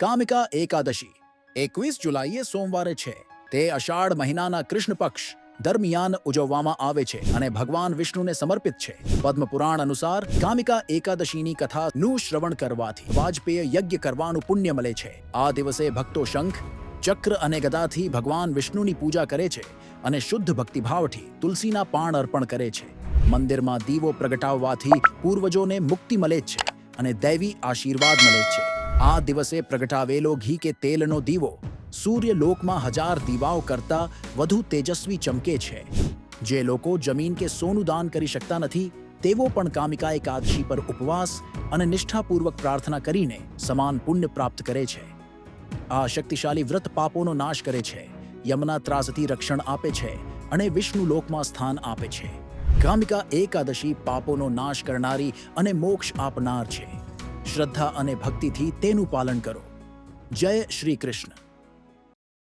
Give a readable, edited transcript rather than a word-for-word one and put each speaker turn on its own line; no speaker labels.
કામિકા એકાદશી 21 જુલાઈએ સોમવારે છે. તે અષાઢ મહિનાના કૃષ્ણ પક્ષ દરમિયાન ઉજવવામાં આવે છે અને ભગવાન વિષ્ણુને સમર્પિત છે. પદ્મ પુરાણ અનુસાર કામિકા એકાદશીની કથાનું શ્રવણ કરવાથી વાજપેય યજ્ઞ કરવાનું પુણ્ય મળે છે. આ દિવસે ભક્તો શંખ, ચક્ર અને ગદાથી ભગવાન વિષ્ણુની પૂજા કરે છે અને શુદ્ધ ભક્તિભાવથી તુલસીના પાન અર્પણ કરે છે. મંદિરમાં દીવો પ્રગટાવવાથી પૂર્વજોને મુક્તિ મળે છે અને દૈવી આશીર્વાદ મળે છે. આ દિવસે પ્રગટાવેલો ઘી કે તેલનો દીવો સૂર્યલોકમાં 1000 દીવાઓ કરતા વધુ તેજસ્વી ચમકે છે. જે લોકો જમીન કે સોનું દાન કરી શકતા નથી તેઓ પણ કામિકા એકાદશી પર ઉપવાસ અને નિષ્ઠાપૂર્વક પ્રાર્થના કરીને સમાન પુણ્ય પ્રાપ્ત કરે છે. આ શક્તિશાળી વ્રત પાપોનો નાશ કરે છે, યમના ત્રાસથી રક્ષણ આપે છે અને વિષ્ણુ લોકમાં સ્થાન આપે છે. કામિકા એકાદશી પાપોનો નાશ કરનારી અને મોક્ષ આપનાર છે. શ્રદ્ધા અને ભક્તિથી તેનું પાલન કરો. જય શ્રી કૃષ્ણ.